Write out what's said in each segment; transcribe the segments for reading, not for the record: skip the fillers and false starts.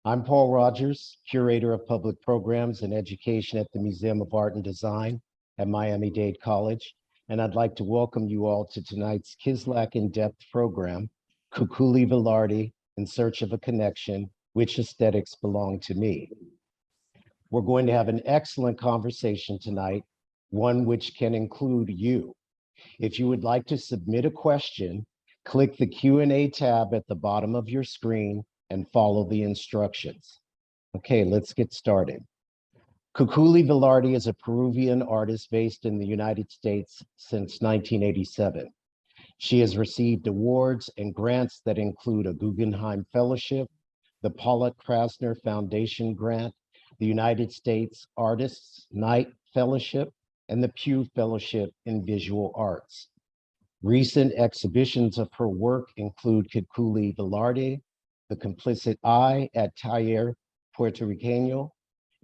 I'm Paul Rogers, Curator of Public Programs and Education at the Museum of Art and Design at Miami-Dade College, and I'd like to welcome you all to tonight's Kislak in-depth program, Kukuli Velarde, In Search of a Connection, Which Aesthetics Belong to Me. We're going to have an excellent conversation tonight, one which can include you. If you would like to submit a question, click the Q&A tab at the bottom of your screen and follow the instructions. Okay, let's get started. Kukuli Velarde is a Peruvian artist based in the United States since 1987. She has received awards and grants that include a Guggenheim Fellowship, the Pollock-Krasner Foundation Grant, the United States Artists' Night Fellowship, and the Pew Fellowship in Visual Arts. Recent exhibitions of her work include Kukuli Velarde, the Complicit Eye at Taipei, Puertorriqueño,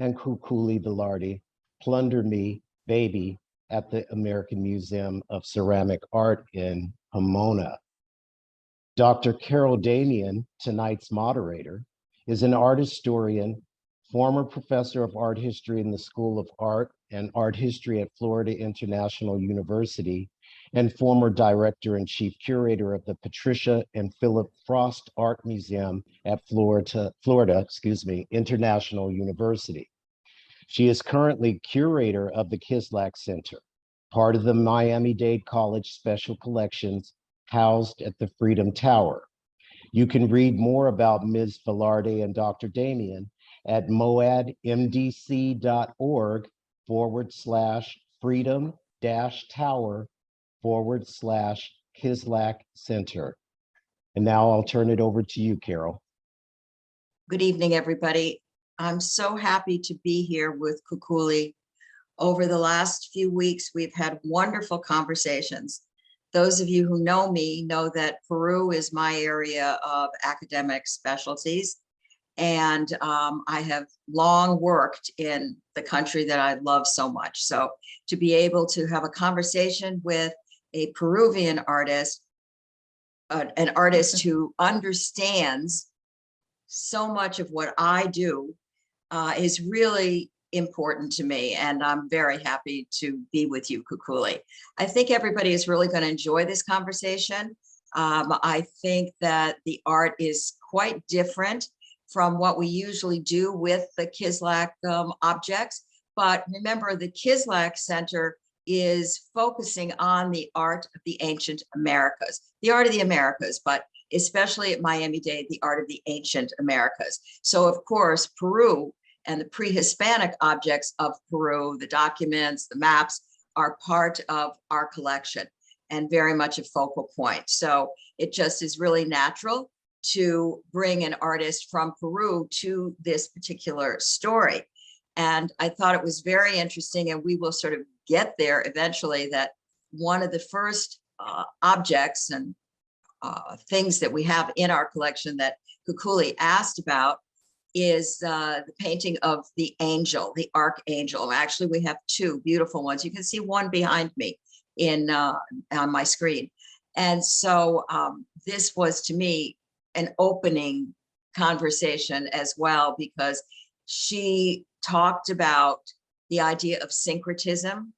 and Kukuli Velarde, Plunder Me Baby at the American Museum of Ceramic Art in Pomona. Dr. Carol Damian, tonight's moderator, is an art historian, former professor of art history in the School of Art and Art History at Florida International University, and former director and chief curator of the Patricia and Philip Frost Art Museum at Florida International University. She is currently curator of the Kislak Center, part of the Miami-Dade College Special Collections housed at the Freedom Tower. You can read more about Ms. Velarde and Dr. Damian at moadmdc.org/freedom-tower/Kislak Center. And now I'll turn it over to you, Carol. Good evening, everybody. I'm so happy to be here with Kukuli. Over the last few weeks, we've had wonderful conversations. Those of you who know me know that Peru is my area of academic specialties. And I have long worked in the country that I love so much. So to be able to have a conversation with a Peruvian artist, an artist who understands so much of what I do is really important to me. And I'm very happy to be with you, Kukuli. I think everybody is really going to enjoy this conversation. I think that the art is quite different from what we usually do with the Kislak objects. But remember, the Kislak Center is focusing on the art of the ancient Americas, the art of the Americas, but especially at Miami-Dade, the art of the ancient Americas. So of course, Peru and the pre-Hispanic objects of Peru, the documents, the maps, are part of our collection and very much a focal point. So it just is really natural to bring an artist from Peru to this particular story. And I thought it was very interesting, and we will sort of get there eventually, that one of the first objects and things that we have in our collection that Kukuli asked about is the painting of the angel, the archangel. Actually, we have two beautiful ones. You can see one behind me on my screen. And so this was, to me, an opening conversation as well, because she talked about the idea of syncretism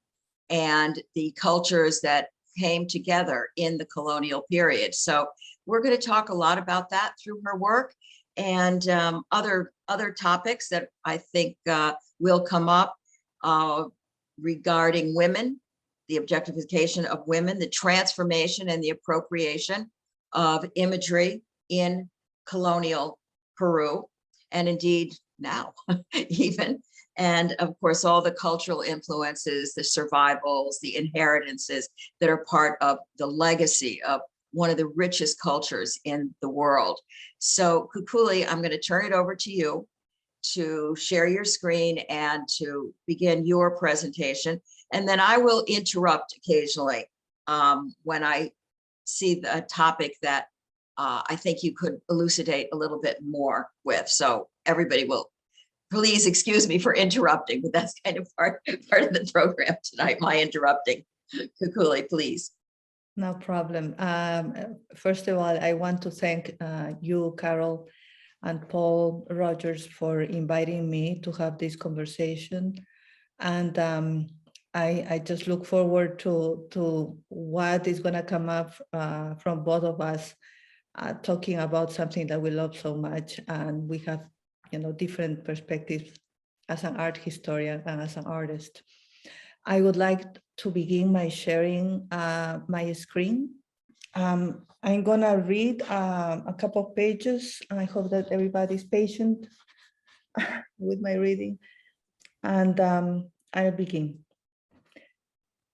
and the cultures that came together in the colonial period. So we're going to talk a lot about that through her work, and other topics that I think will come up regarding women, the objectification of women, the transformation and the appropriation of imagery in colonial Peru, and indeed now even. And of course, all the cultural influences, the survivals, the inheritances that are part of the legacy of one of the richest cultures in the world. So Kukuli, I'm going to turn it over to you to share your screen and to begin your presentation. And then I will interrupt occasionally when I see the topic that I think you could elucidate a little bit more with. So everybody will, please excuse me for interrupting, but that's kind of part of the program tonight, my interrupting. Kukuli, please. No problem. First of all, I want to thank you, Carol, and Paul Rogers for inviting me to have this conversation. And I just look forward to what is going to come up from both of us talking about something that we love so much. And we have, different perspectives as an art historian and as an artist. I would like to begin by sharing my screen. I'm gonna read a couple of pages. I hope that everybody's patient with my reading. And I'll begin.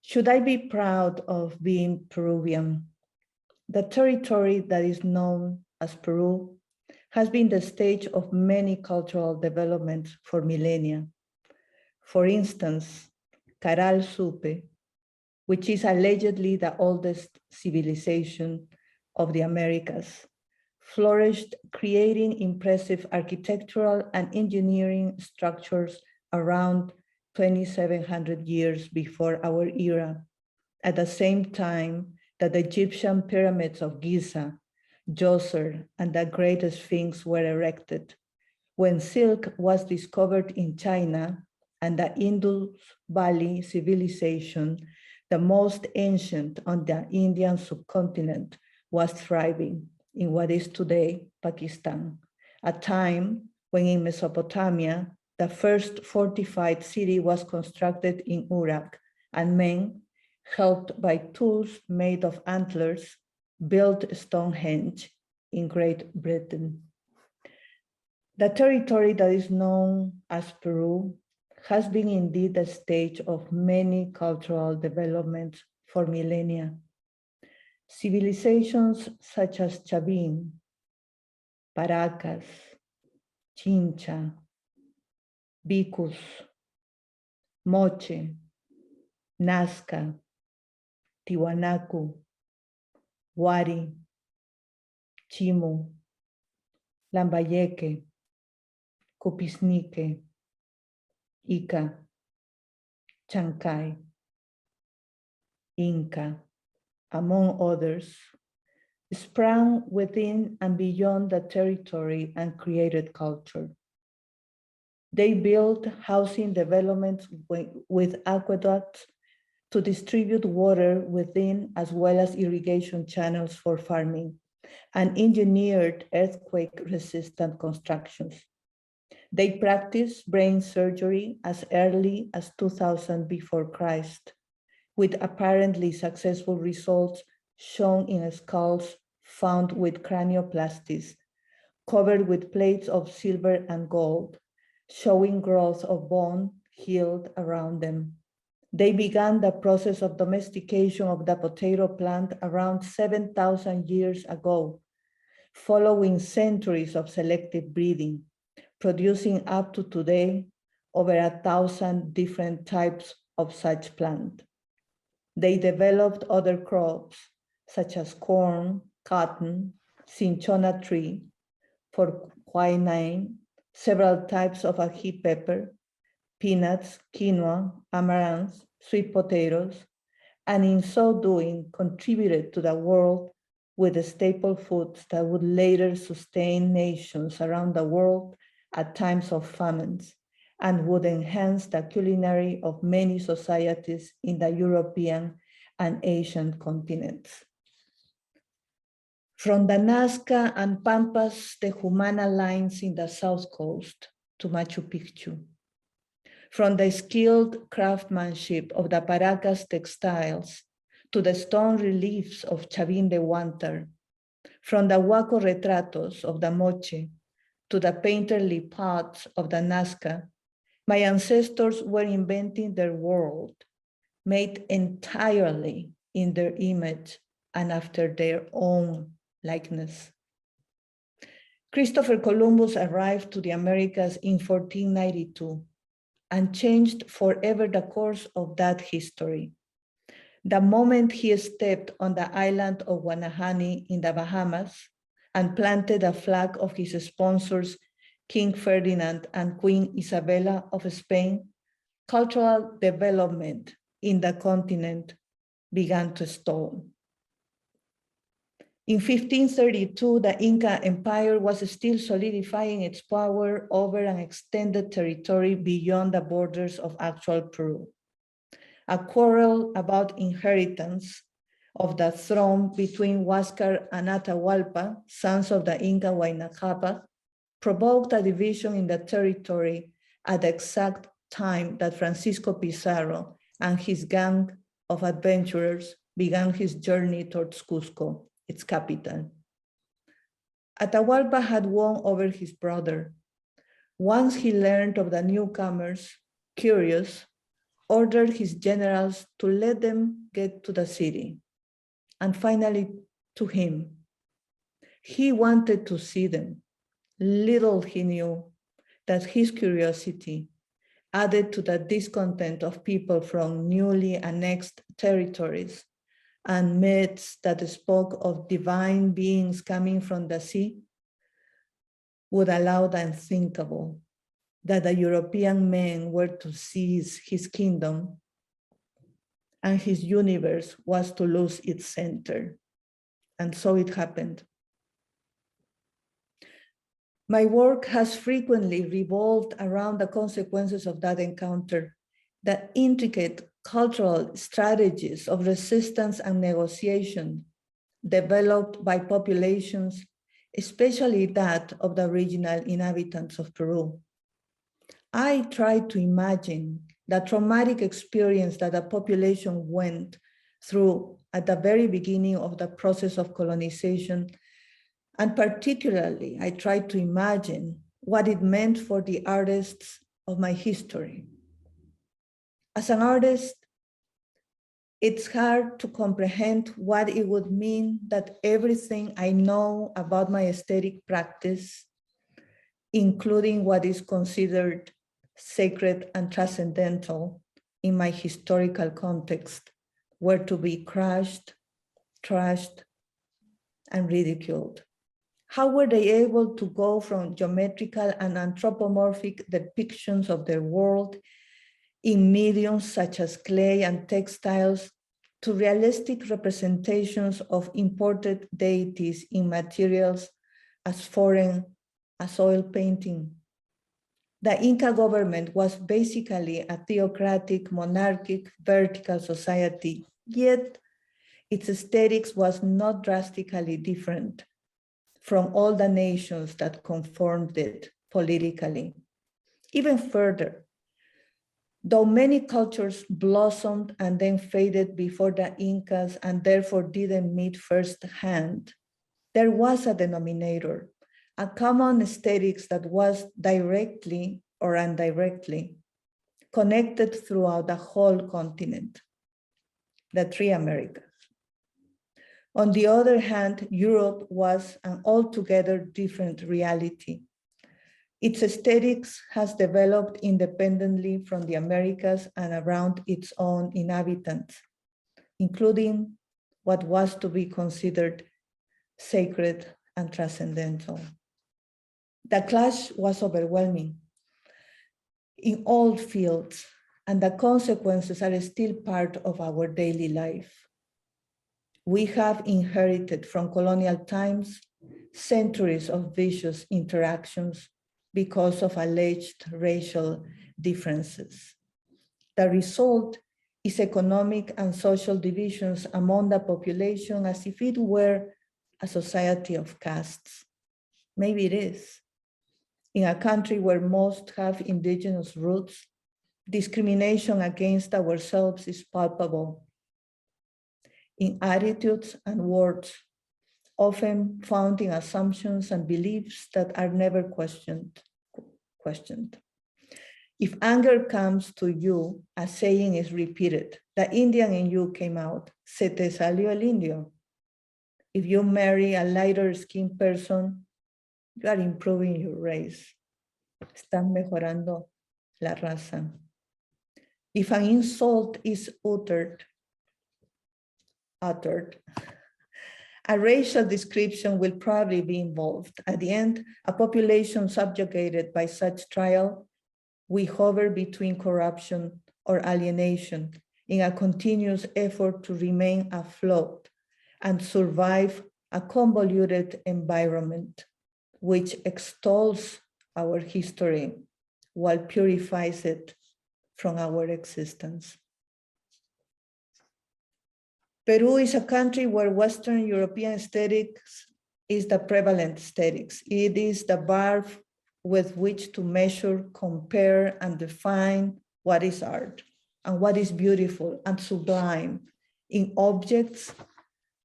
Should I be proud of being Peruvian? The territory that is known as Peru has been the stage of many cultural developments for millennia. For instance, Caral Supe, which is allegedly the oldest civilization of the Americas, flourished, creating impressive architectural and engineering structures around 2,700 years before our era, at the same time that the Egyptian pyramids of Giza, Djoser, and the Great Sphinx were erected. When silk was discovered in China and the Indus Valley civilization, the most ancient on the Indian subcontinent, was thriving in what is today Pakistan, a time when in Mesopotamia, the first fortified city was constructed in Uruk, and men, helped by tools made of antlers, built Stonehenge in Great Britain. The territory that is known as Peru has been indeed the stage of many cultural developments for millennia. Civilizations such as Chavin, Paracas, Chincha, Vicus, Moche, Nazca, Tiwanaku, Wari, Chimu, Lambayeque, Copisnique, Ica, Chancay, Inca, among others, sprang within and beyond the territory and created culture. They built housing developments with aqueducts to distribute water within, as well as irrigation channels for farming, and engineered earthquake-resistant constructions. They practiced brain surgery as early as 2000 before Christ, with apparently successful results shown in skulls found with cranioplasties, covered with plates of silver and gold, showing growth of bone healed around them. They began the process of domestication of the potato plant around 7,000 years ago, following centuries of selective breeding, producing up to today over 1,000 different types of such plant. They developed other crops such as corn, cotton, cinchona tree, for quinine, several types of ají pepper, peanuts, quinoa, amaranth, sweet potatoes, and in so doing contributed to the world with the staple foods that would later sustain nations around the world at times of famines and would enhance the culinary of many societies in the European and Asian continents. From the Nazca and Pampas de Humana lines in the south coast to Machu Picchu, from the skilled craftsmanship of the Paracas textiles to the stone reliefs of Chavin de Huántar, from the Huaco retratos of the Moche to the painterly pots of the Nazca, my ancestors were inventing their world, made entirely in their image and after their own likeness. Christopher Columbus arrived to the Americas in 1492 and changed forever the course of that history. The moment he stepped on the island of Guanahani in the Bahamas and planted a flag of his sponsors, King Ferdinand and Queen Isabella of Spain, cultural development in the continent began to stall. In 1532, the Inca Empire was still solidifying its power over an extended territory beyond the borders of actual Peru. A quarrel about inheritance of the throne between Huáscar and Atahualpa, sons of the Inca Huayna Capac, provoked a division in the territory at the exact time that Francisco Pizarro and his gang of adventurers began his journey towards Cusco, its capital. Atahualpa had won over his brother. Once he learned of the newcomers, curious, ordered his generals to let them get to the city, and finally to him. He wanted to see them. Little he knew that his curiosity, added to the discontent of people from newly annexed territories and myths that spoke of divine beings coming from the sea, would allow the unthinkable, that the European men were to seize his kingdom and his universe was to lose its center. And so it happened. My work has frequently revolved around the consequences of that encounter, the intricate cultural strategies of resistance and negotiation developed by populations, especially that of the original inhabitants of Peru. I tried to imagine the traumatic experience that a population went through at the very beginning of the process of colonization. And particularly, I tried to imagine what it meant for the artists of my history. As an artist, it's hard to comprehend what it would mean that everything I know about my aesthetic practice, including what is considered sacred and transcendental in my historical context, were to be crushed, trashed, and ridiculed. How were they able to go from geometrical and anthropomorphic depictions of their world in mediums such as clay and textiles to realistic representations of imported deities in materials as foreign as oil painting? The Inca government was basically a theocratic, monarchic, vertical society, yet its aesthetics was not drastically different from all the nations that conformed it politically. Even further, though many cultures blossomed and then faded before the Incas and therefore didn't meet firsthand, there was a denominator, a common aesthetics that was directly or indirectly connected throughout the whole continent, the three Americas. On the other hand, Europe was an altogether different reality. Its aesthetics has developed independently from the Americas and around its own inhabitants, including what was to be considered sacred and transcendental. The clash was overwhelming in all fields, and the consequences are still part of our daily life. We have inherited from colonial times centuries of vicious interactions because of alleged racial differences. The result is economic and social divisions among the population as if it were a society of castes. Maybe it is. In a country where most have indigenous roots, discrimination against ourselves is palpable in attitudes and words, often found in assumptions and beliefs that are never questioned. If anger comes to you, a saying is repeated. The Indian in you came out. Se te salió el indio. If you marry a lighter skinned person, you are improving your race. Estás mejorando la raza. If an insult is uttered, a racial description will probably be involved. At the end, a population subjugated by such trial, we hover between corruption or alienation in a continuous effort to remain afloat and survive a convoluted environment which extols our history while purifies it from our existence. Peru is a country where Western European aesthetics is the prevalent aesthetics. It is the bar with which to measure, compare, and define what is art and what is beautiful and sublime in objects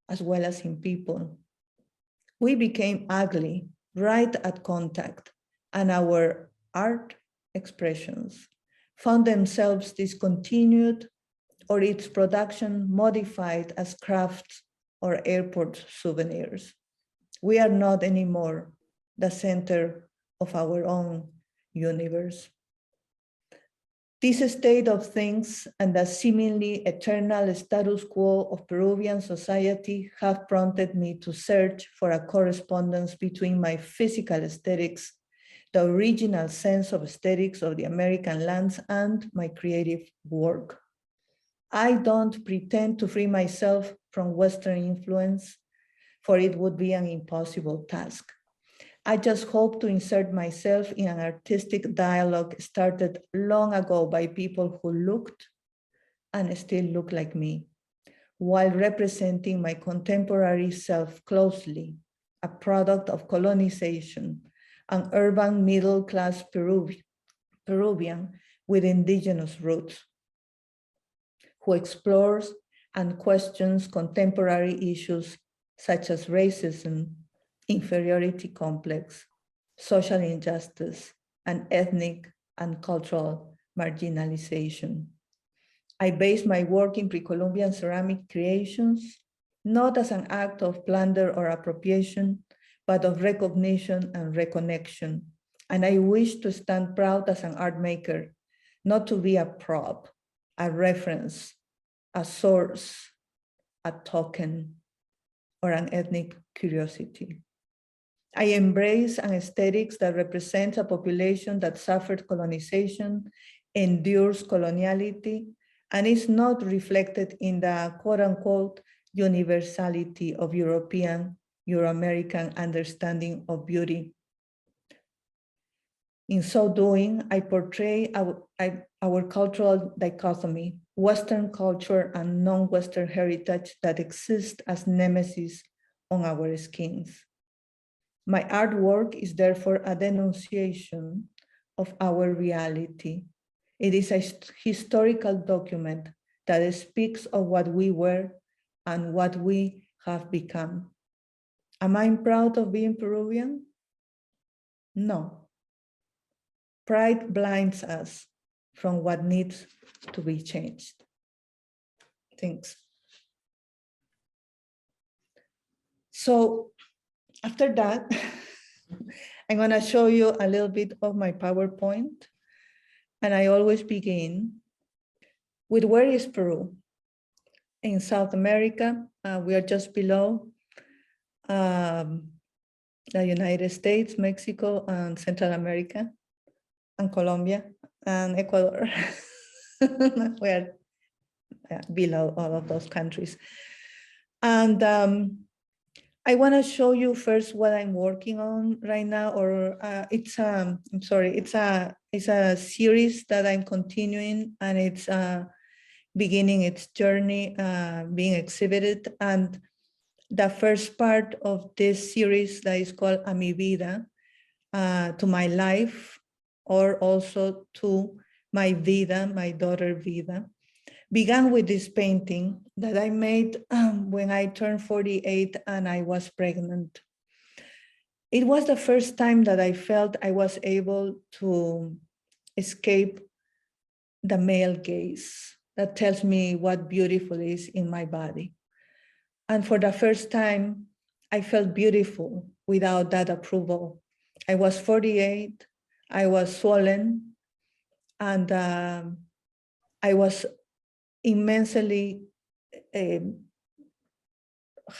as well as in people. We became ugly right at contact, and our art expressions found themselves discontinued or its production modified as crafts or airport souvenirs. We are not anymore the center of our own universe. This state of things and the seemingly eternal status quo of Peruvian society have prompted me to search for a correspondence between my physical aesthetics, the original sense of aesthetics of the American lands, and my creative work. I don't pretend to free myself from Western influence, for it would be an impossible task. I just hope to insert myself in an artistic dialogue started long ago by people who looked and still look like me, while representing my contemporary self closely, a product of colonization, an urban middle-class Peruvian with indigenous roots, who explores and questions contemporary issues such as racism, inferiority complex, social injustice, and ethnic and cultural marginalization. I base my work in pre-Columbian ceramic creations, not as an act of plunder or appropriation, but of recognition and reconnection. And I wish to stand proud as an art maker, not to be a prop, a reference, a source, a token, or an ethnic curiosity. I embrace an aesthetics that represents a population that suffered colonization, endures coloniality, and is not reflected in the quote unquote universality of European, Euro-American understanding of beauty. In so doing, I portray our cultural dichotomy, Western culture and non-Western heritage that exist as nemesis on our skins. My artwork is therefore a denunciation of our reality. It is a historical document that speaks of what we were and what we have become. Am I proud of being Peruvian? No. Pride blinds us from what needs to be changed. Thanks. So after that, I'm gonna show you a little bit of my PowerPoint. And I always begin with where is Peru? In South America, we are just below the United States, Mexico, and Central America, and Colombia, and Ecuador. We are below all of those countries. And I want to show you first what I'm working on right now, or it's a series that I'm continuing, and it's beginning its journey, being exhibited. And the first part of this series that is called A Mi Vida, to my life, or also to my vida, my daughter Vida, began with this painting that I made when I turned 48 and I was pregnant. It was the first time that I felt I was able to escape the male gaze that tells me what beautiful is in my body. And for the first time, I felt beautiful without that approval. I was 48, I was swollen, and I was immensely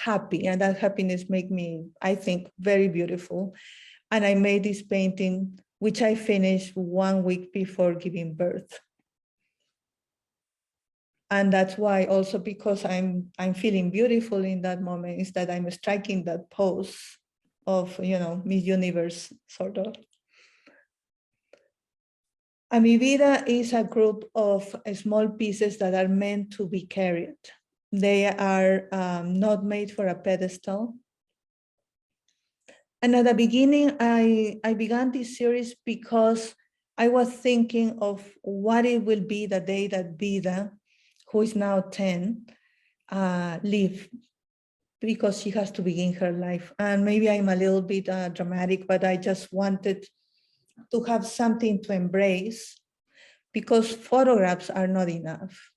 happy, and that happiness made me, I think, very beautiful. And I made this painting, which I finished 1 week before giving birth. And that's why also, because I'm feeling beautiful in that moment, is that I'm striking that pose of, Miss Universe, sort of. A Mi Vida is a group of small pieces that are meant to be carried. They are not made for a pedestal. And at the beginning, I began this series because I was thinking of what it will be the day that Vida, who is now 10, live, because she has to begin her life. And maybe I'm a little bit dramatic, but I just wanted to have something to embrace, because photographs are not enough.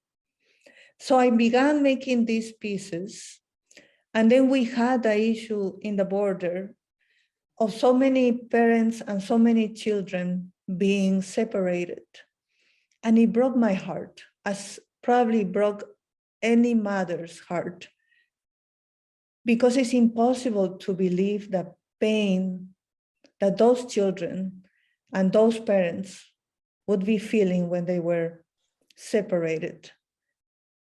So I began making these pieces, and then we had the issue in the border of so many parents and so many children being separated. And it broke my heart, as probably broke any mother's heart, because it's impossible to believe the pain that those children and those parents would be feeling when they were separated.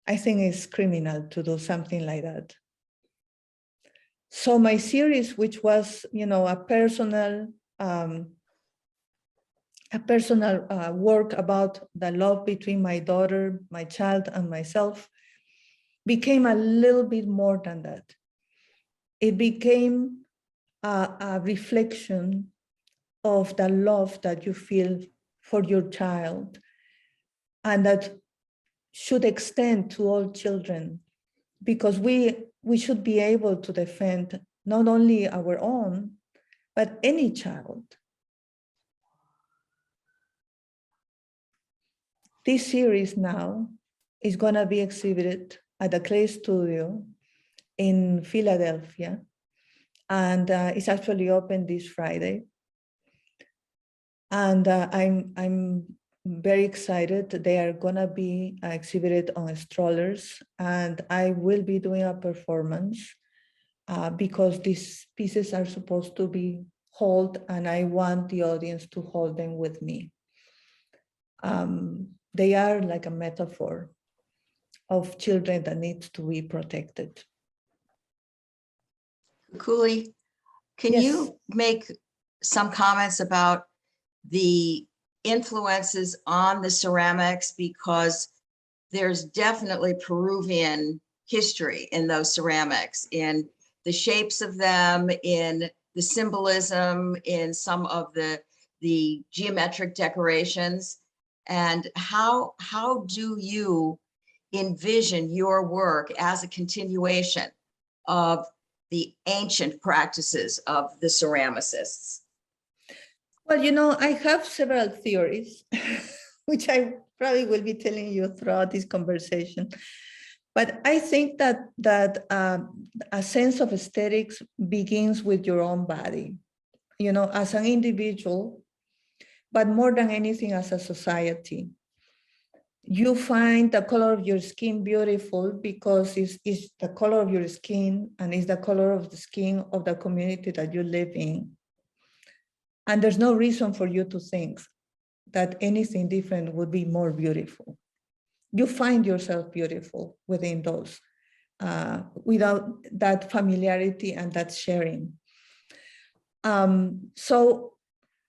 I think it's criminal to do something like that. So my series, which was, a personal work about the love between my daughter, my child, and myself, became a little bit more than that. It became a reflection of the love that you feel for your child, and that should extend to all children, because we should be able to defend not only our own, but any child. This series now is going to be exhibited at the Clay Studio in Philadelphia, and it's actually open this Friday. And I'm very excited. They are going to be exhibited on strollers, and I will be doing a performance because these pieces are supposed to be held, and I want the audience to hold them with me. They are like a metaphor of children that need to be protected. Kukuli, can Yes. you make some comments about the influences on the ceramics, because there's definitely Peruvian history in those ceramics, in the shapes of them, in the symbolism, in some of the geometric decorations. And how do you envision your work as a continuation of the ancient practices of the ceramicists? Well, I have several theories, which I probably will be telling you throughout this conversation. But I think that a sense of aesthetics begins with your own body, as an individual, but more than anything as a society. You find the color of your skin beautiful because it's the color of your skin, and it's the color of the skin of the community that you live in. And there's no reason for you to think that anything different would be more beautiful. You find yourself beautiful within those, without that familiarity and that sharing. So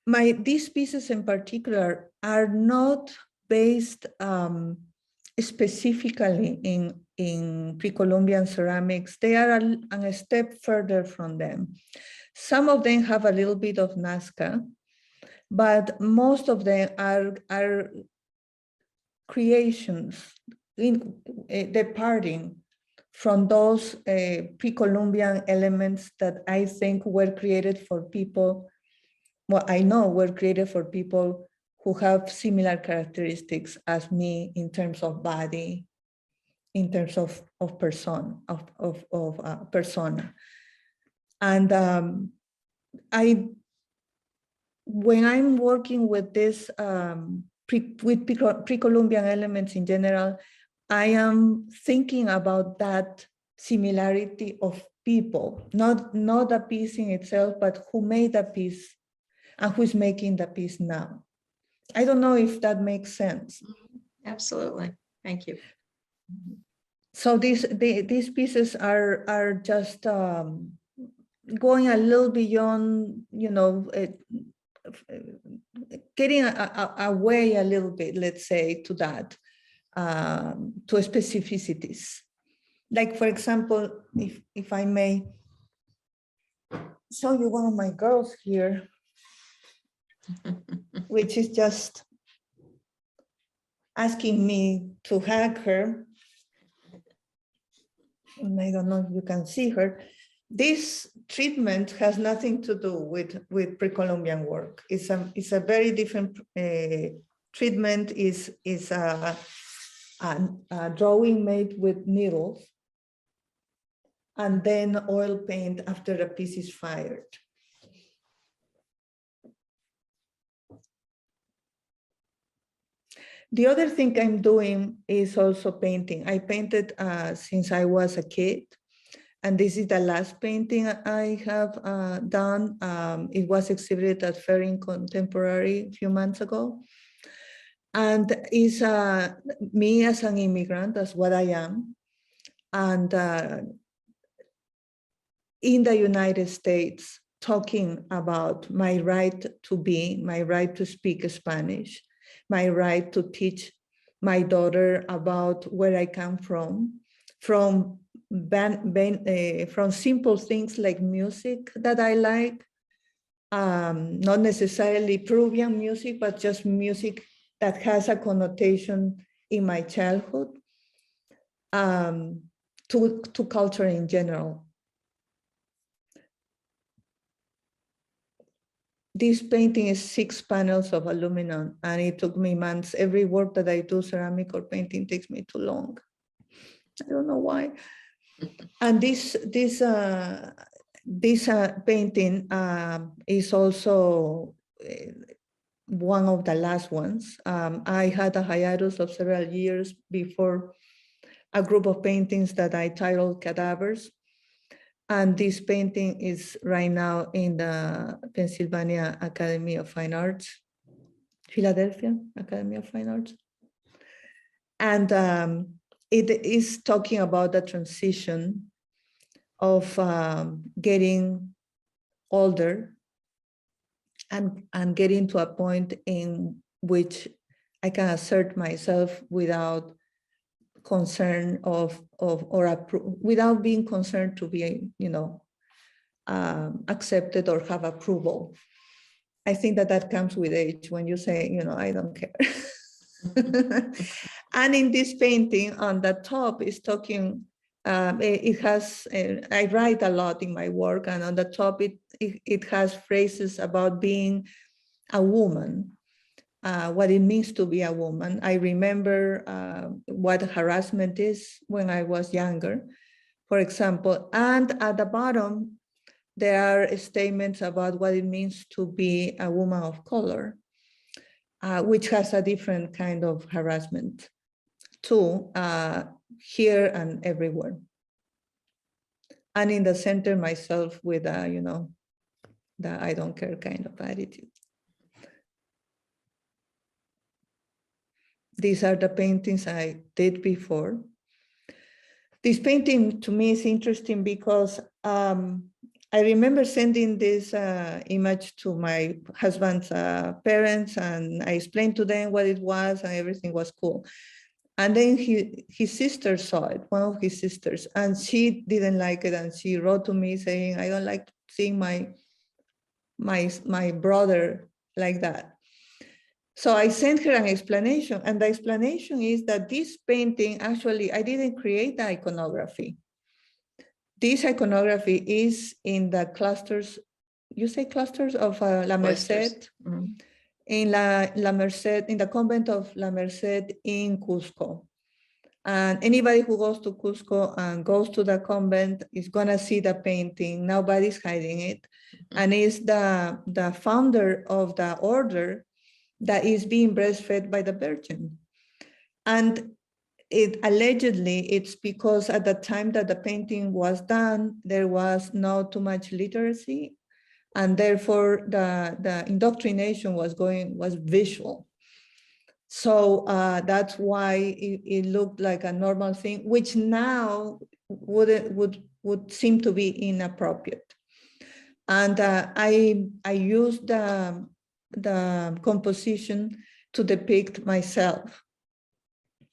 these pieces in particular are not based specifically in pre-Columbian ceramics. They are a step further from them. Some of them have a little bit of Nazca, but most of them are creations departing from those pre-Columbian elements that I think were created for people, well, I know were created for people who have similar characteristics as me in terms of body, in terms of persona. And when I'm working with this, with pre-Columbian elements in general, I am thinking about that similarity of people, not the piece in itself, but who made the piece and who's making the piece now. I don't know if that makes sense. Absolutely. Thank you. So these pieces are just going a little beyond, getting away a little bit, let's say, to that, to specificities. Like, for example, if I may show you one of my girls here, which is just asking me to hug her. And I don't know if you can see her. This treatment has nothing to do with pre-Columbian work. It's a very different treatment. Is a drawing made with needles and then oil paint after a piece is fired. The other thing I'm doing is also painting. I painted since I was a kid. And this is the last painting I have done. It was exhibited at Fair in Contemporary a few months ago. And it's me as an immigrant, that's what I am. And in the United States, talking about my right to be, my right to speak Spanish, my right to teach my daughter about where I come from simple things like music that I like, not necessarily Peruvian music, but just music that has a connotation in my childhood, to culture in general. This painting is 6 panels of aluminum, and it took me months. Every work that I do, ceramic or painting, takes me too long. I don't know why. And this painting is also one of the last ones. I had a hiatus of several years before a group of paintings that I titled Cadavers. And this painting is right now in the Pennsylvania Academy of Fine Arts, Philadelphia Academy of Fine Arts. And it is talking about the transition of getting older and getting to a point in which I can assert myself without concern without being concerned to be, accepted or have approval. I think that comes with age when you say, I don't care. And in this painting on the top is talking, it has, I write a lot in my work, and on the top it has phrases about being a woman, what it means to be a woman. I remember what harassment is when I was younger, for example, and at the bottom, there are statements about what it means to be a woman of color, which has a different kind of harassment too, here and everywhere. And in the center, myself with, the I don't care kind of attitude. These are the paintings I did before. This painting to me is interesting because I remember sending this image to my husband's parents, and I explained to them what it was, and everything was cool. And then his sister saw it, one of his sisters, and she didn't like it, and she wrote to me saying, I don't like seeing my brother like that. So I sent her an explanation, and the explanation is that this painting, actually, I didn't create the iconography. This iconography is in the clusters, you say clusters of La Merced, in La Merced, in the convent of La Merced in Cusco. And anybody who goes to Cusco and goes to the convent is gonna see the painting. Nobody's hiding it. And it's the founder of the order that is being breastfed by the Virgin. And allegedly, it's because at the time that the painting was done, there was not too much literacy, and therefore the indoctrination was visual. So that's why it looked like a normal thing, which now would seem to be inappropriate. And I used the composition to depict myself,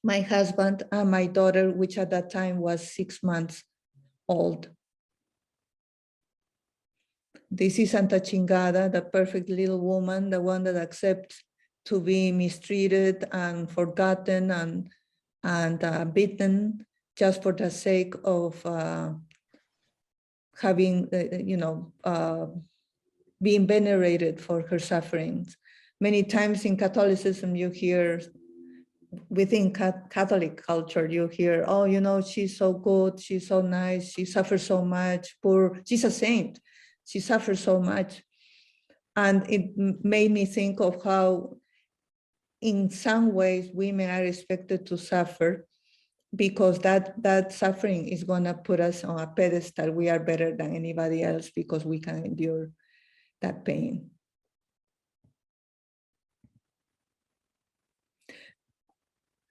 my husband, and my daughter, which at that time was 6 months old. This is Santa Chingada, the perfect little woman, the one that accepts to be mistreated and forgotten and beaten just for the sake of having, being venerated for her sufferings. Many times in Catholicism, you hear, within Catholic culture, you hear, oh, you know, she's so good, she's so nice, she suffers so much, poor, she's a saint, she suffers so much. And it made me think of how, in some ways, women are expected to suffer, because that suffering is going to put us on a pedestal. We are better than anybody else because we can endure that pain.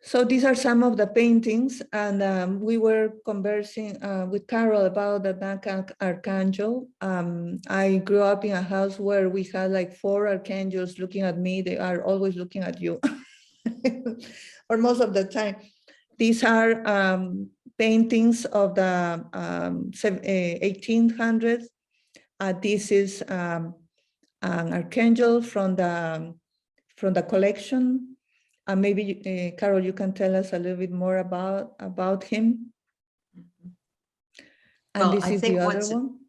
So these are some of the paintings, and we were conversing with Carol about the Black Archangel. I grew up in a house where we had like 4 archangels looking at me. They are always looking at you, or most of the time. These are paintings of the 1800s. This is an archangel from the collection. Maybe, Carol, you can tell us a little bit more about him. And Well, this I is think the other one.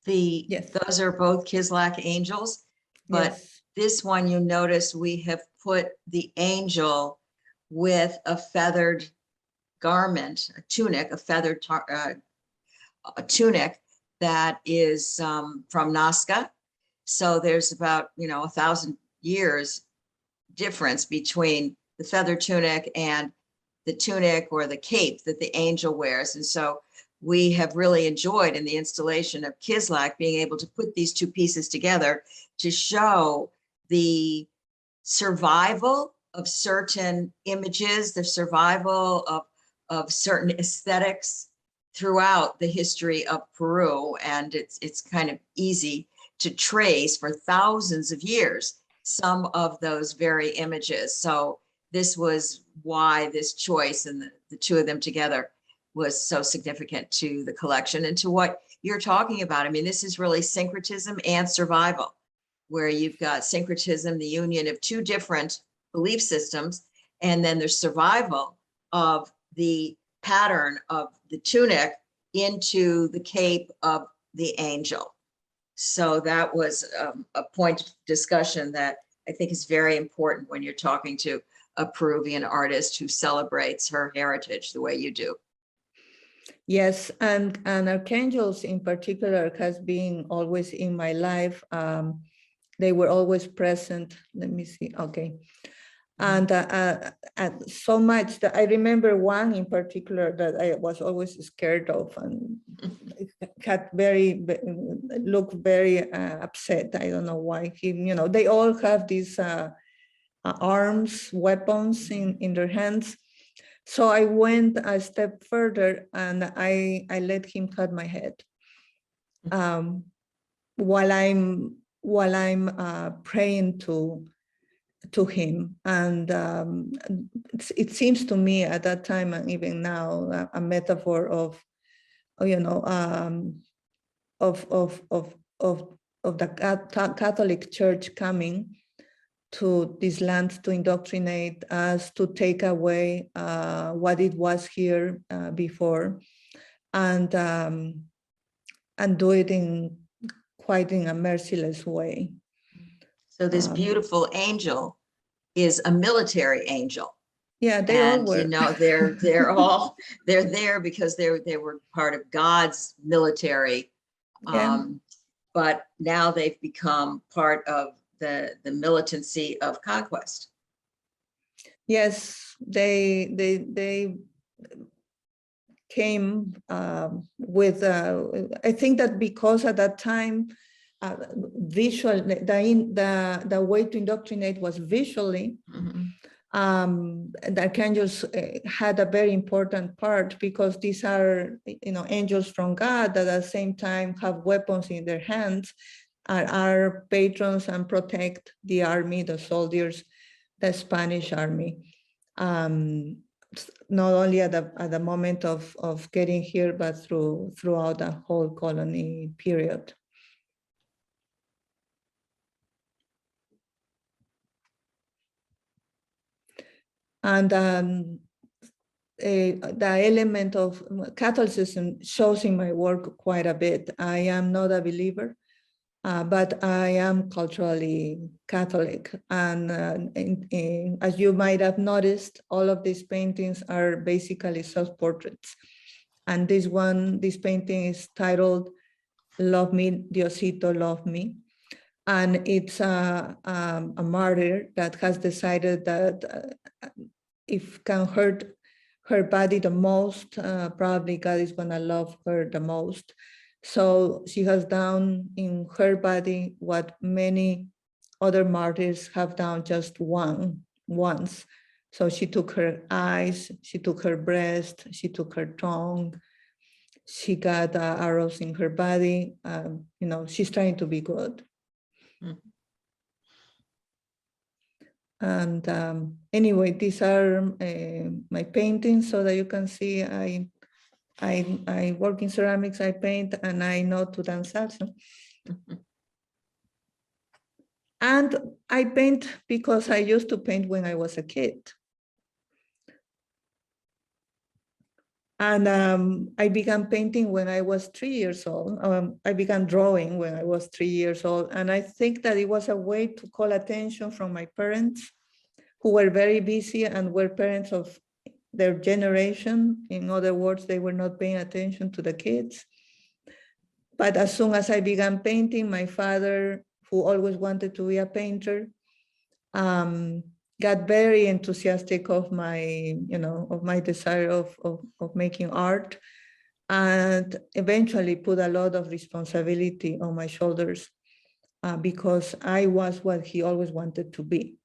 Yes. Those are both Kislak angels, but Yes. this one, you notice we have put the angel with a feathered garment, a tunic, a feathered a tunic that is from Nazca. So there's about 1,000 years difference between the feather tunic and the tunic or the cape that the angel wears. And so we have really enjoyed in the installation of Kislak being able to put these 2 pieces together to show the survival of certain images, the survival of certain aesthetics throughout the history of Peru. And it's kind of easy to trace for thousands of years some of those very images. So this was why this choice and the 2 of them together was so significant to the collection and to what you're talking about. I mean, this is really syncretism and survival, where you've got syncretism, the union of 2 different belief systems, and then there's survival of the pattern of the tunic into the cape of the angel. So that was a point of discussion that I think is very important when you're talking to a Peruvian artist who celebrates her heritage the way you do. Yes, and archangels in particular has been always in my life. They were always present. Let me see. Okay. And so much that I remember one in particular that I was always scared of, and it had looked very upset. I don't know why. They all have these arms, weapons in their hands. So I went a step further and I let him cut my head while I'm praying to him. And it seems to me at that time and even now a metaphor of the Catholic Church coming to this land to indoctrinate us, to take away what it was here before, and do it in quite in a merciless way. So this beautiful angel is a military angel. Yeah, they all were. They're there because they were part of God's military. But now they've become part of the militancy of conquest. Yes, they came with. I think that because at that time, visual the way to indoctrinate was visually. Mm-hmm. The archangels had a very important part because these are, angels from God that at the same time have weapons in their hands, are patrons and protect the army, the soldiers, the Spanish army. Not only at the moment of getting here, but throughout the whole colony period. And the element of Catholicism shows in my work quite a bit. I am not a believer, but I am culturally Catholic. And as you might have noticed, all of these paintings are basically self-portraits. And this painting is titled Love Me, Diosito, Love Me. And it's a martyr that has decided that if can hurt her body the most, probably God is gonna love her the most. So she has done in her body what many other martyrs have done just once. So she took her eyes, she took her breast, she took her tongue, she got arrows in her body. She's trying to be good. And anyway, these are my paintings so that you can see I work in ceramics, I paint, and I know to dance salsa. And I paint because I used to paint when I was a kid. And I began painting when I was 3 years old. I began drawing when I was 3 years old. And I think that it was a way to call attention from my parents, who were very busy and were parents of their generation. In other words, they were not paying attention to the kids. But as soon as I began painting, my father, who always wanted to be a painter, got very enthusiastic of my, of my desire of making art, and eventually put a lot of responsibility on my shoulders because I was what he always wanted to be.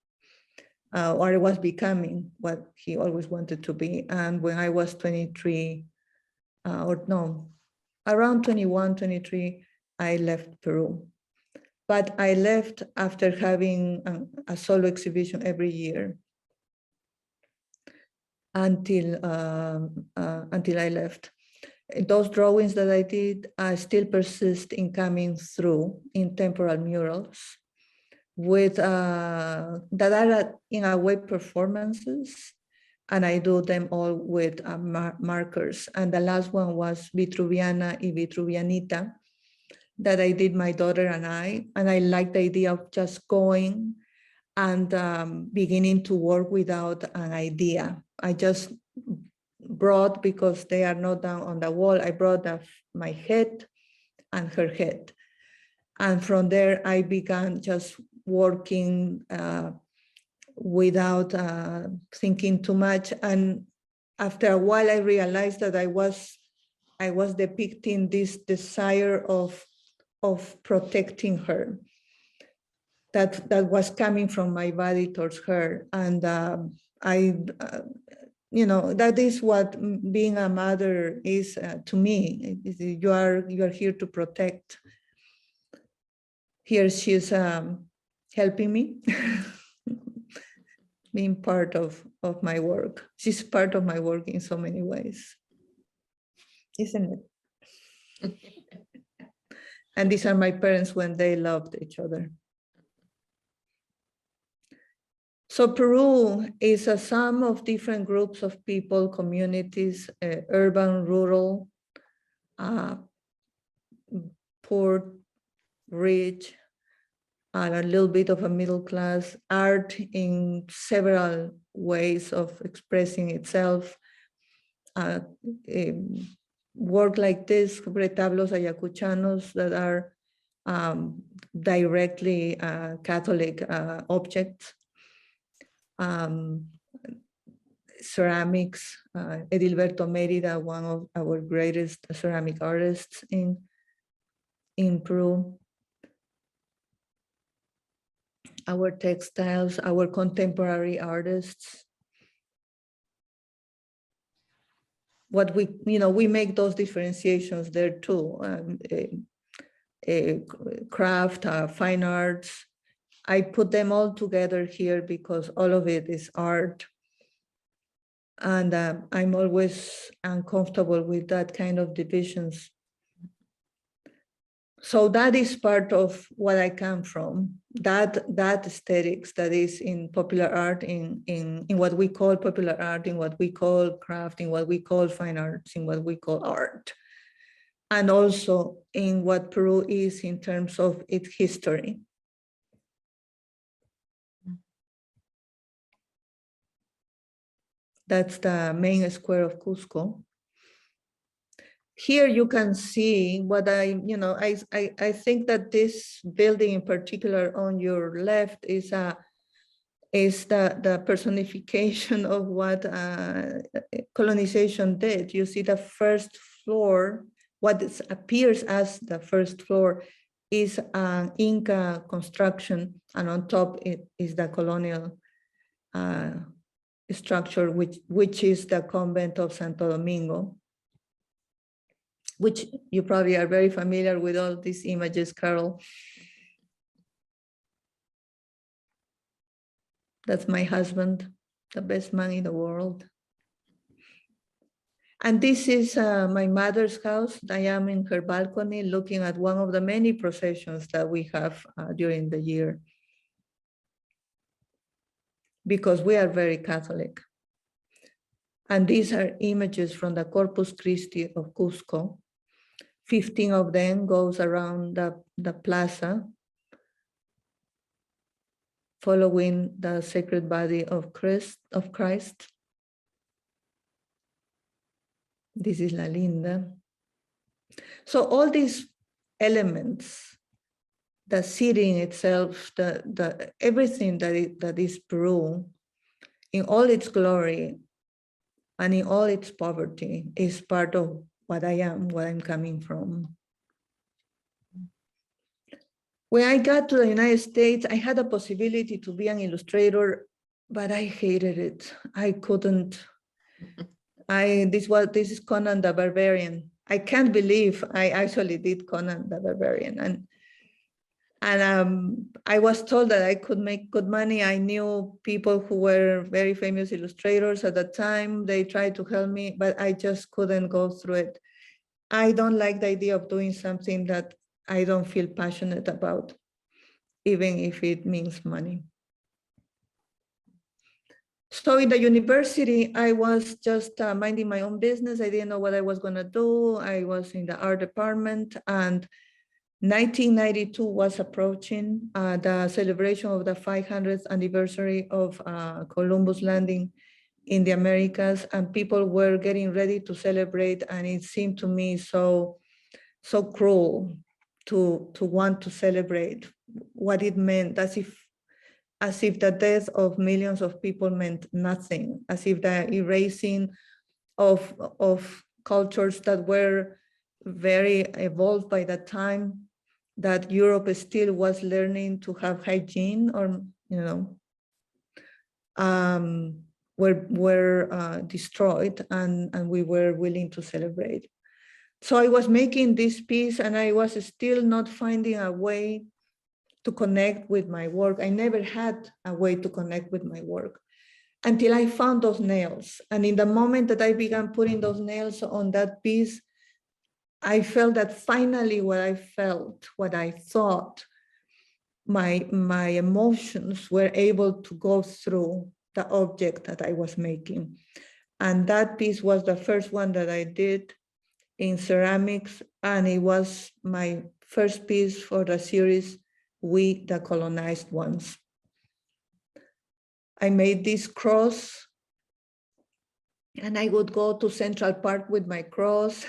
Or I was becoming what he always wanted to be. And when I was 23, around 21, 23, I left Peru. But I left after having a solo exhibition every year until I left. Those drawings that I did still persist in coming through in temporal murals with that are in a way performances, and I do them all with markers. And the last one was Vitruviana y Vitruvianita that I did, my daughter and I like the idea of just going and beginning to work without an idea. I just brought, because they are not down on the wall, I brought my head and her head. And from there, I began just working without thinking too much. And after a while, I realized that I was depicting this desire of protecting her that was coming from my body towards her. And that is what being a mother is to me. You are here to protect. Here she's helping me, being part of my work. She's part of my work in so many ways, isn't it? And these are my parents when they loved each other. So Peru is a sum of different groups of people, communities, urban, rural, poor, rich, and a little bit of a middle class, art in several ways of expressing itself. Work like this, retablos ayacuchanos that are directly Catholic objects. Ceramics, Edilberto Mérida, one of our greatest ceramic artists in Peru. our textiles, our contemporary artists. What we make those differentiations there too. Craft, fine arts. I put them all together here because all of it is art. And I'm always uncomfortable with that kind of divisions. So that is part of what I come from, that aesthetics that is in popular art, in what we call popular art, in what we call craft, in what we call fine arts, in what we call art. And also in what Peru is in terms of its history. That's the main square of Cusco. Here you can see what I think that this building in particular on your left is the personification of what colonization did. You see the first floor, what appears as the first floor is an Inca construction, and on top it is the colonial structure, which is the convent of Santo Domingo, which you probably are very familiar with all these images, Carol. That's my husband, the best man in the world. And this is my mother's house. I am in her balcony looking at one of the many processions that we have during the year, because we are very Catholic. And these are images from the Corpus Christi of Cusco. 15 of them goes around the plaza, following the sacred body of Christ. This is La Linda. So all these elements, the city itself, the everything that is Peru, in all its glory and in all its poverty, is part of what I am, where I'm coming from. When I got to the United States, I had a possibility to be an illustrator, but I hated it. I couldn't. This is Conan the Barbarian. I can't believe I actually did Conan the Barbarian. And I was told that I could make good money. I knew people who were very famous illustrators at the time. They tried to help me, but I just couldn't go through it. I don't like the idea of doing something that I don't feel passionate about, even if it means money. So in the university, I was just minding my own business. I didn't know what I was going to do. I was in the art department, and 1992 was approaching, the celebration of the 500th anniversary of Columbus landing in the Americas, and people were getting ready to celebrate, and it seemed to me so cruel to want to celebrate what it meant, as if the death of millions of people meant nothing, as if the erasing of cultures that were very evolved by that time, that Europe still was learning to have hygiene, or were destroyed, and we were willing to celebrate. So I was making this piece, and I was still not finding a way to connect with my work. I never had a way to connect with my work until I found those nails. And in the moment that I began putting those nails on that piece, I felt that finally what I felt, what I thought, my emotions were able to go through the object that I was making. And that piece was the first one that I did in ceramics, and it was my first piece for the series, We the Colonized Ones. I made this cross, and I would go to Central Park with my cross.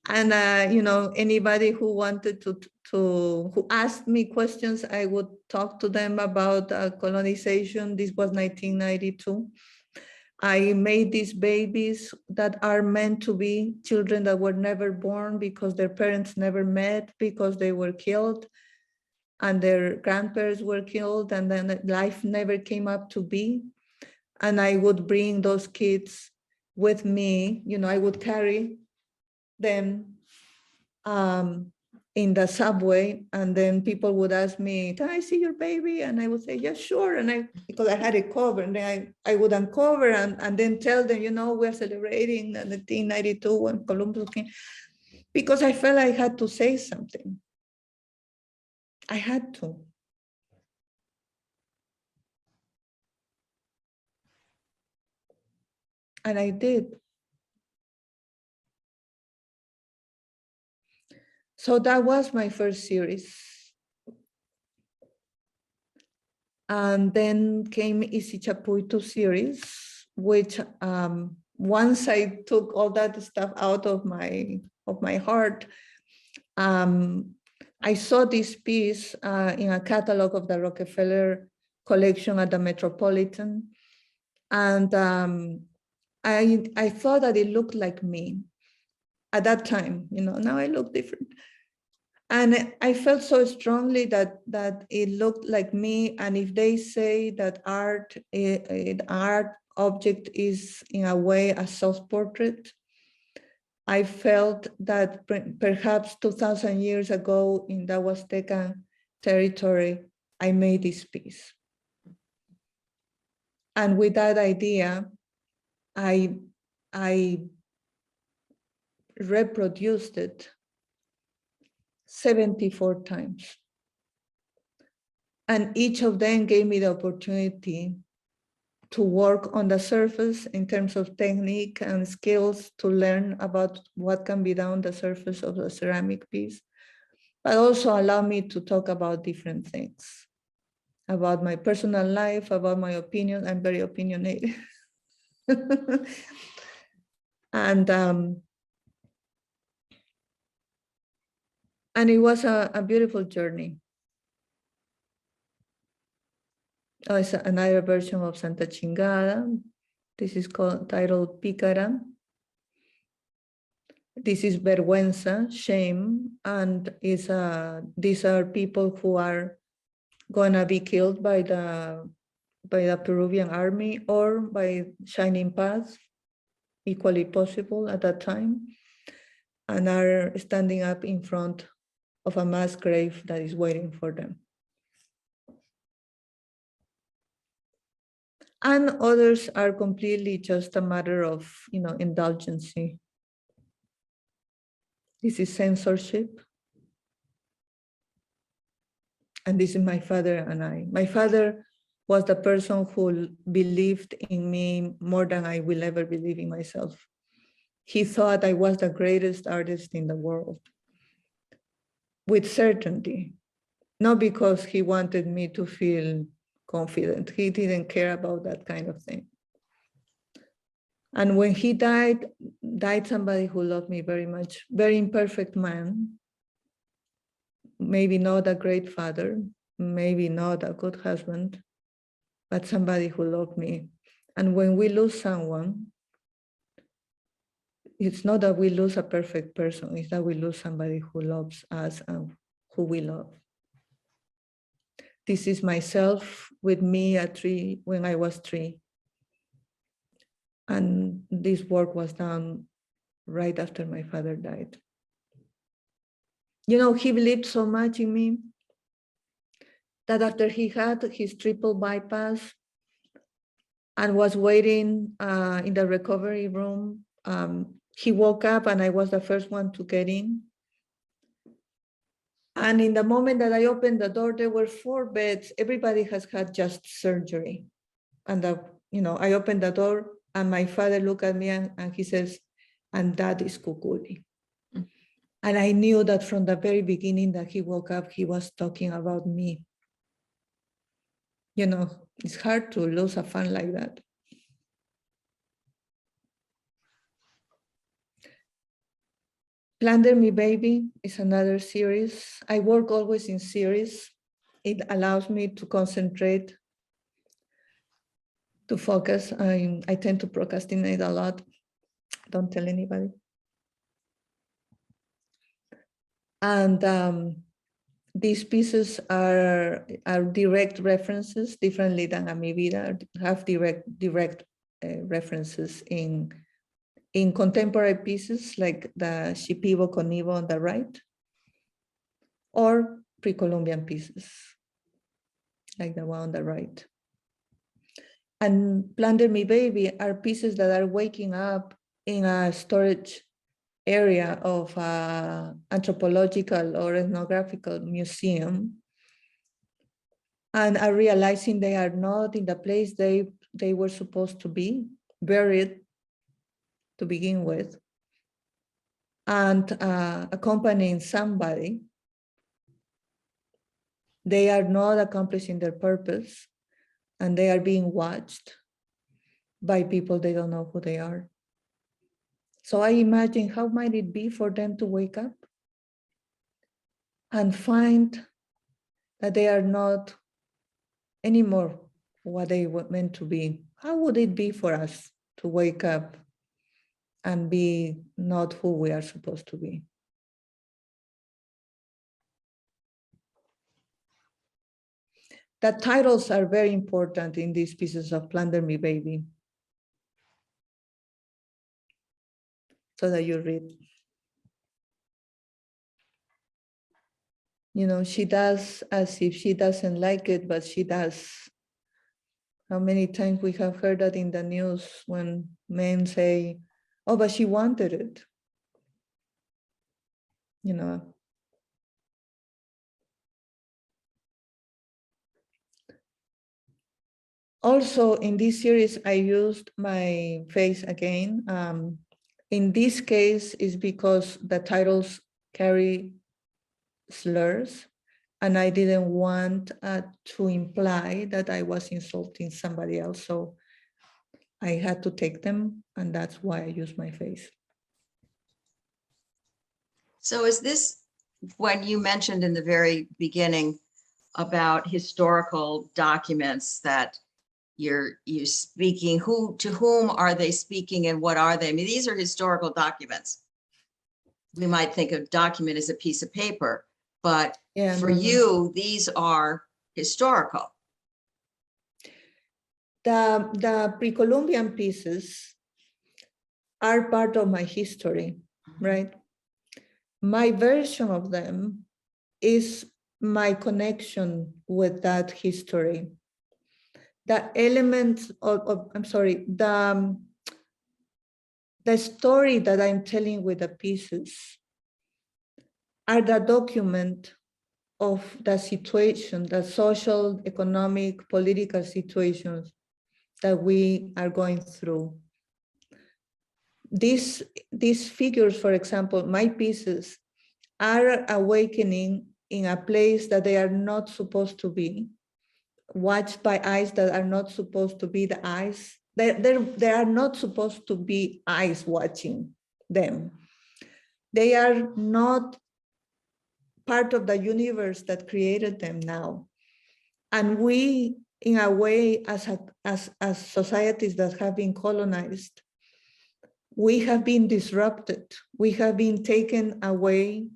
And anybody who wanted who asked me questions, I would talk to them about colonization. This was 1992. I made these babies that are meant to be children that were never born because their parents never met, because they were killed. and their grandparents were killed, and then life never came up to be. And I would bring those kids with me, I would carry them in the subway, and then people would ask me, "Can I see your baby?" And I would say, "Yeah, sure." And because I had it covered, and then I would uncover and then tell them, we're celebrating the 1992 when Columbus came, because I felt I had to say something. I had to. And I did. So that was my first series. And then came Isichapuitu series, which once I took all that stuff out of my heart, I saw this piece in a catalog of the Rockefeller collection at the Metropolitan. And I thought that it looked like me at that time. Now I look different. And I felt so strongly that it looked like me. And if they say that art object is in a way a self-portrait, I felt that perhaps 2,000 years ago in the Huastecan territory, I made this piece. And with that idea, I reproduced it 74 times. And each of them gave me the opportunity to work on the surface in terms of technique and skills, to learn about what can be done on the surface of the ceramic piece, but also allow me to talk about different things, about my personal life, about my opinion. I'm very opinionated. And it was a beautiful journey. Oh, it's another version of Santa Chingada. This is titled Pícara. This is vergüenza, shame, and these are people who are gonna be killed by the Peruvian army or by Shining Path, equally possible at that time, and are standing up in front of a mass grave that is waiting for them. And others are completely just a matter of, indulgency. This is censorship. And this is my father and I. My father was the person who believed in me more than I will ever believe in myself. He thought I was the greatest artist in the world, with certainty, not because he wanted me to feel confident. He didn't care about that kind of thing. And when he died somebody who loved me very much, very imperfect man, maybe not a great father, maybe not a good husband, but somebody who loved me. And when we lose someone, it's not that we lose a perfect person, it's that we lose somebody who loves us and who we love. This is myself with me at 3 when I was 3. And this work was done right after my father died. He believed so much in me that after he had his triple bypass and was waiting in the recovery room, he woke up and I was the first one to get in. And in the moment that I opened the door, there were 4 beds. Everybody has had just surgery. And I opened the door and my father looked at me and he says, "And that is Kukuli." And I knew that from the very beginning that he woke up, he was talking about me. It's hard to lose a fan like that. Plunder Me Baby is another series. I work always in series. It allows me to concentrate, to focus. I tend to procrastinate a lot. Don't tell anybody. And these pieces are direct references, differently than a Mi Vida, have direct references in contemporary pieces like the Shipibo Conibo on the right, or pre-Columbian pieces like the one on the right. And Plunder Me Baby are pieces that are waking up in a storage area of an anthropological or ethnographical museum, and are realizing they are not in the place they were supposed to be, buried to begin with, and accompanying somebody. They are not accomplishing their purpose, and they are being watched by people they don't know who they are. So I imagine how might it be for them to wake up and find that they are not anymore what they were meant to be. How would it be for us to wake up and be not who we are supposed to be? The titles are very important in these pieces of Plunder Me Baby, so that you read. You know, she does as if she doesn't like it, but she does. How many times we have heard that in the news when men say, oh, but she wanted it. You know. Also, in this series, I used my face again. In this case, is because the titles carry slurs, and I didn't want to imply that I was insulting somebody else. So I had to take them, and that's why I use my face. So is this when you mentioned in the very beginning about historical documents that you're speaking, to whom are they speaking and what are they? I mean, these are historical documents. We might think of document as a piece of paper, but for you, these are historical. The pre-Columbian pieces are part of my history, right? My version of them is my connection with that history. The elements of I'm sorry, the story that I'm telling with the pieces are the document of the situation, the social, economic, political situations that we are going through. These figures, for example, my pieces are awakening in a place that they are not supposed to be, watched by eyes that are not supposed to be the eyes. They are not supposed to be eyes watching them. They are not part of the universe that created them now. And we, in a way, as societies that have been colonized, we have been disrupted. We have been taken away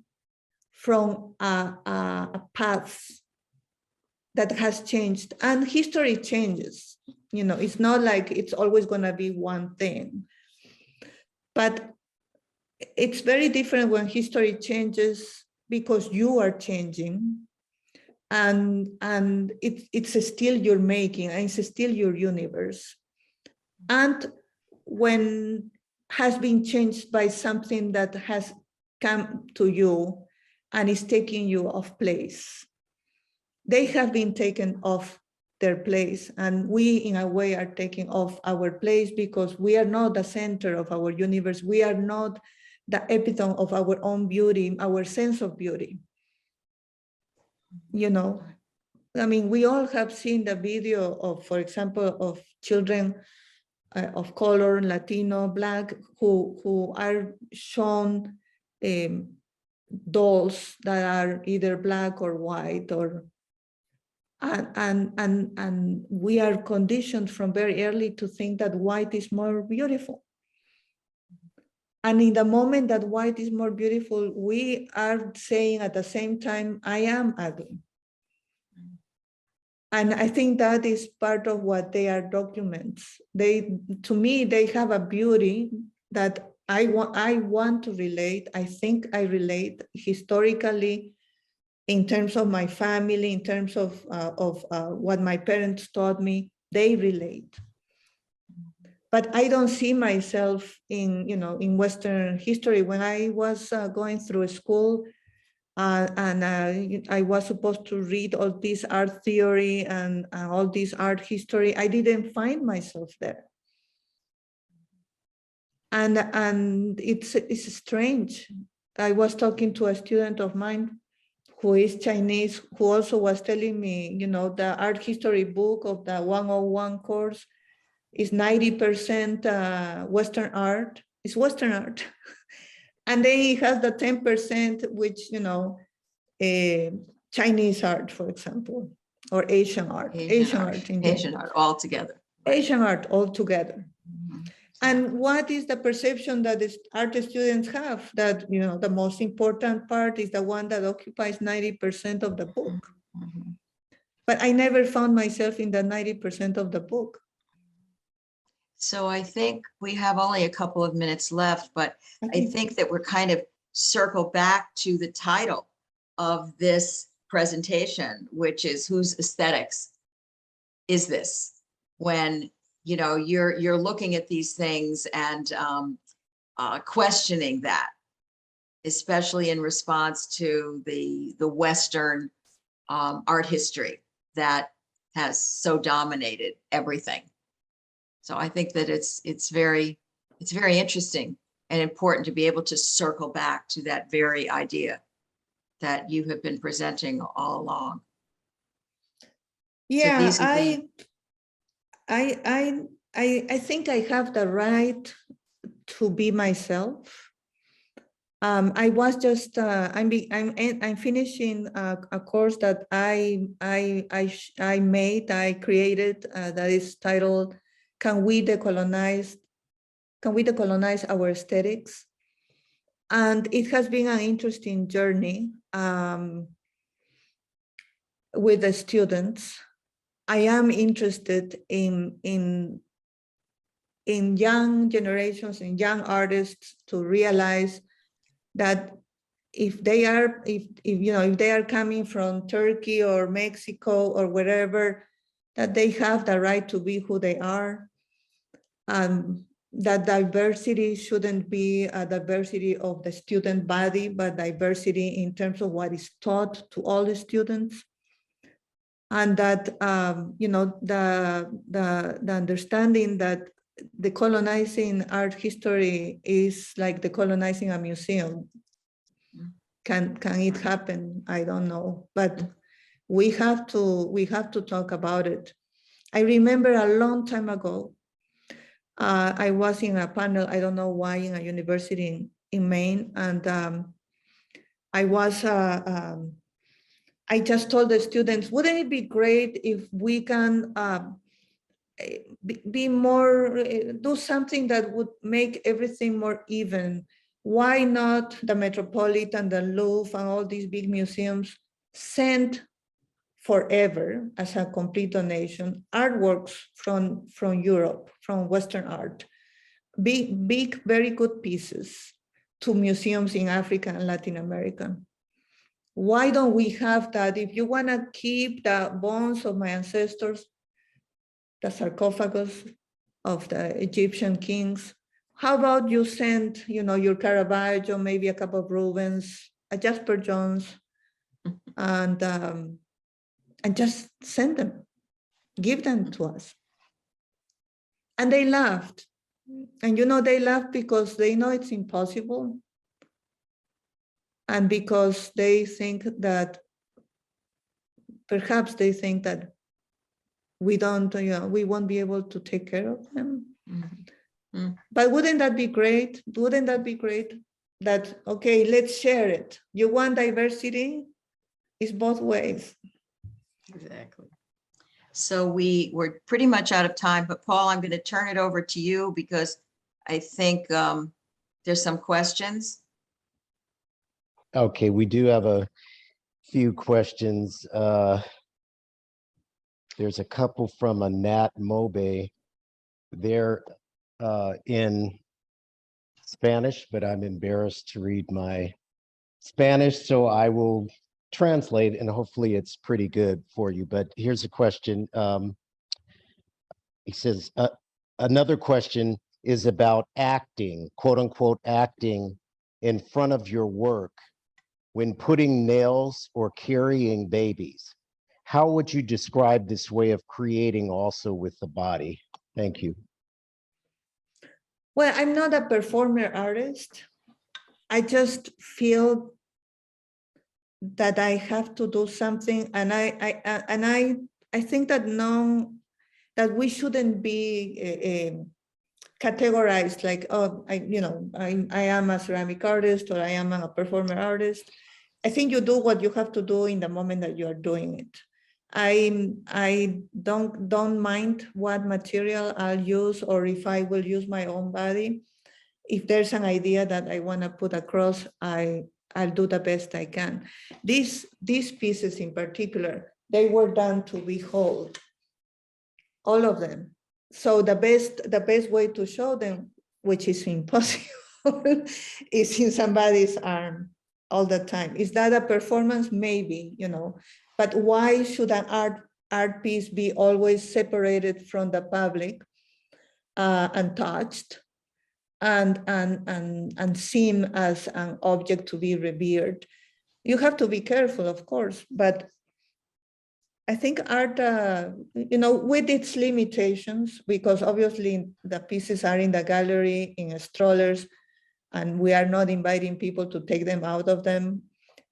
from a path that has changed, and history changes. You know, it's not like it's always going to be one thing, but it's very different when history changes because you are changing, and it's still your making, and it's still your universe. And when has been changed by something that has come to you and is taking you off place. They have been taken off their place, and we in a way are taking off our place because we are not the center of our universe. We are not the epitome of our own beauty, our sense of beauty. You know, I mean, we all have seen the video of, for example, of children of color, Latino, Black, who are shown dolls that are either Black or white, or and we are conditioned from very early to think that white is more beautiful. And in the moment that white is more beautiful, we are saying at the same time, I am ugly. And I think that is part of what they are documents. To me, they have a beauty that I want to relate. I think I relate historically in terms of my family, in terms of what my parents taught me. They relate. But I don't see myself in Western history. When I was going through school, I was supposed to read all this art theory and all this art history, I didn't find myself there. And it's strange. I was talking to a student of mine who is Chinese, who also was telling me, the art history book of the 101 course is 90% Western art. It's Western art. And then he has the 10%, which, Chinese art, for example, or Asian art. Asian art in general. Asian art altogether. Asian art altogether. Mhm. And what is the perception that the art students have? That, the most important part is the one that occupies 90% of the book. Mhm. But I never found myself in the 90% of the book. So I think we have only a couple of minutes left, but I think that we're kind of circle back to the title of this presentation, which is whose aesthetics is this? When you're looking at these things and questioning that, especially in response to the Western art history that has so dominated everything. So I think that it's very interesting and important to be able to circle back to that very idea that you have been presenting all along. Yeah, So I think I have the right to be myself. I was just I'm finishing a course that I created that is titled Can we decolonize our aesthetics? And it has been an interesting journey with the students. I am interested in young generations and young artists to realize that if they are coming from Turkey or Mexico or wherever, that they have the right to be who they are. That diversity shouldn't be a diversity of the student body, but diversity in terms of what is taught to all the students. And that, the understanding that decolonizing art history is like decolonizing a museum. Can it happen? I don't know, but we have to talk about it. I remember a long time ago, I was in a panel, I don't know why, in a university in Maine, and I just told the students, wouldn't it be great if we can be more, do something that would make everything more even? Why not the Metropolitan, the Louvre, and all these big museums send forever as a complete donation artworks from Europe, from Western art, big, very good pieces to museums in Africa and Latin America? Why don't we have that? If you want to keep the bones of my ancestors, the sarcophagus of the Egyptian kings, how about you send, your Caravaggio, maybe a couple of Rubens, a Jasper Jones, and just send them, give them to us. And they laughed. And they laughed because they know it's impossible. And because they think that, perhaps they think that we won't be able to take care of them. Mm-hmm. But wouldn't that be great? Wouldn't that be great? That, okay, let's share it. You want diversity? It's both ways. Exactly. So we're pretty much out of time, but Paul, I'm going to turn it over to you because I think There's some questions. Okay, we do have a few questions. There's a couple from a Nat Mobe. They're in Spanish, but I'm embarrassed to read my Spanish, so I will translate and hopefully it's pretty good for you. But here's a question. He says, another question is about acting, quote unquote, acting in front of your work when putting nails or carrying babies. How would you describe this way of creating also with the body? Thank you. Well, I'm not a performer artist. I just feel that I have to do something, and I think that that we shouldn't be categorized like, oh, I am a ceramic artist or I am a performer artist. I think you do what you have to do in the moment that you are doing it. I don't mind what material I'll use or if I will use my own body. If there's an idea that I want to put across, I'll do the best I can. These pieces in particular, they were done to behold, all of them. So the best way to show them, which is impossible, is in somebody's arm all the time. Is that a performance? Maybe, but why should an art piece be always separated from the public, untouched, and seem as an object to be revered? You have to be careful, of course, but I think art, with its limitations, because obviously the pieces are in the gallery, in strollers, and we are not inviting people to take them out of them.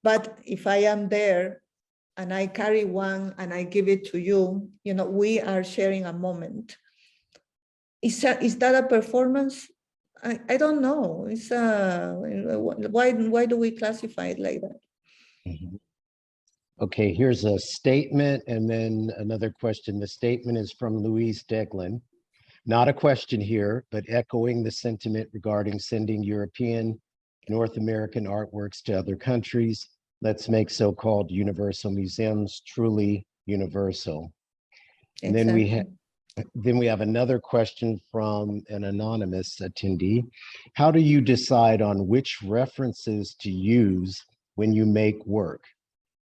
But if I am there and I carry one and I give it to you, we are sharing a moment. Is that a performance? I don't know. It's why do we classify it like that? Mm-hmm. Okay, here's a statement and then another question. The statement is from Louise Deglin. Not a question here, but echoing the sentiment regarding sending European, North American artworks to other countries. Let's make so-called universal museums truly universal. And Exactly. then we have another question from an anonymous attendee. How do you decide on which references to use when you make work?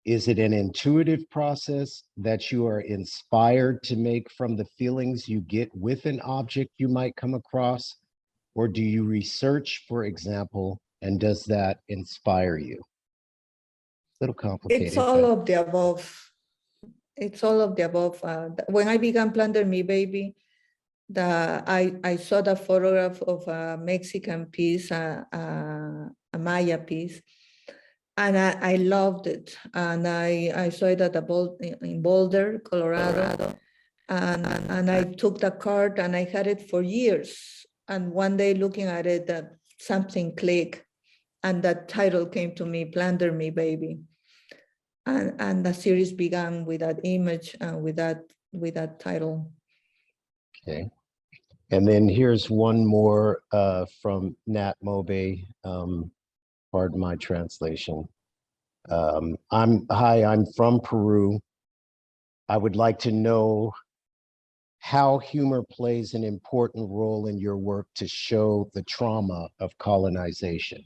Is it an intuitive process that you are inspired to make from the feelings you get with an object you might come across? Or do you research, for example, and does that inspire you? A little complicated. It's all of the above. It's all of the above. When I began Plunder Me Baby, I saw the photograph of a Mexican piece, a Maya piece, and I loved it. And I saw it in Boulder, Colorado. And I took the card and I had it for years. And one day looking at it, something clicked and that title came to me, Plunder Me Baby. And the series began with that image and with that title. Okay. And then here's one more from Nat Mobe. Pardon my translation. I'm from Peru. I would like to know how humor plays an important role in your work to show the trauma of colonization.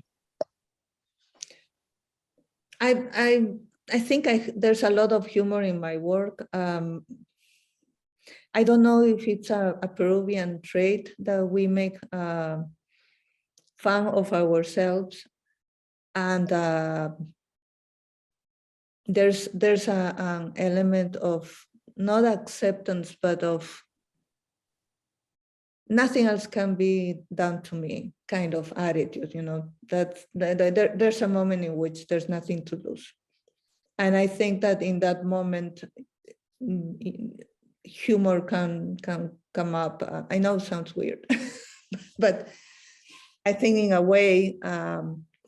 I think there's a lot of humor in my work. I don't know if it's a Peruvian trait that we make fun of ourselves, and there's an element of not acceptance, but of nothing else can be done to me kind of attitude. There's a moment in which there's nothing to lose, and I think that in that moment, humor can come up. I know it sounds weird, but I think in a way,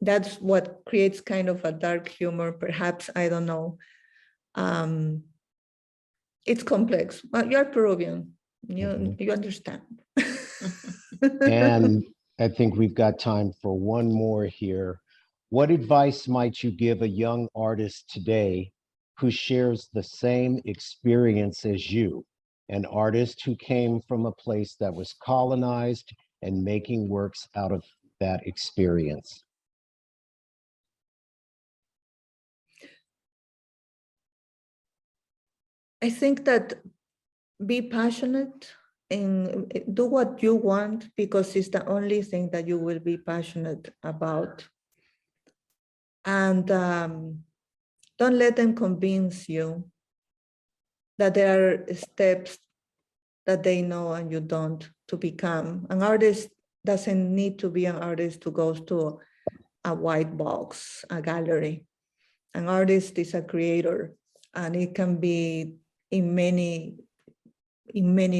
that's what creates kind of a dark humor, perhaps, I don't know. It's complex. Well, you're Peruvian, you understand. And I think we've got time for one more here. What advice might you give a young artist today who shares the same experience as you, an artist who came from a place that was colonized and making works out of that experience? I think that be passionate and do what you want, because it's the only thing that you will be passionate about. And don't let them convince you that there are steps that they know and you don't to become. An artist doesn't need to be an artist to go to a white box, a gallery. An artist is a creator, and it can be in many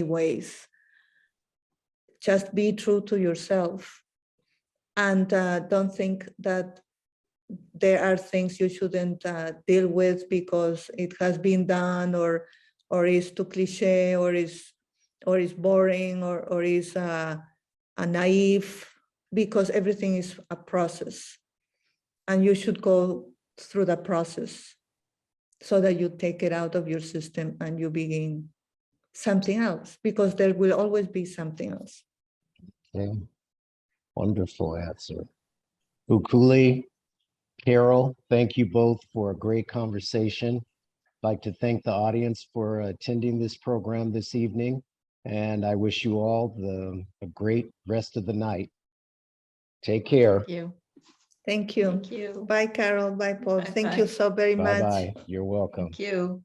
ways. Just be true to yourself, and don't think that there are things you shouldn't deal with because it has been done, or is too cliche, or is boring, or is a naive, because everything is a process, and you should go through the process so that you take it out of your system and you begin something else, because there will always be something else. Okay. Wonderful answer. Kukuli, Carol, thank you both for a great conversation. I'd like to thank the audience for attending this program this evening, and I wish you all a great rest of the night. Take care. Thank you. Thank you. Thank you. Bye, Carol. Bye, Paul. Thank you Bye-bye. so very much. Bye-bye. You're welcome. Thank you.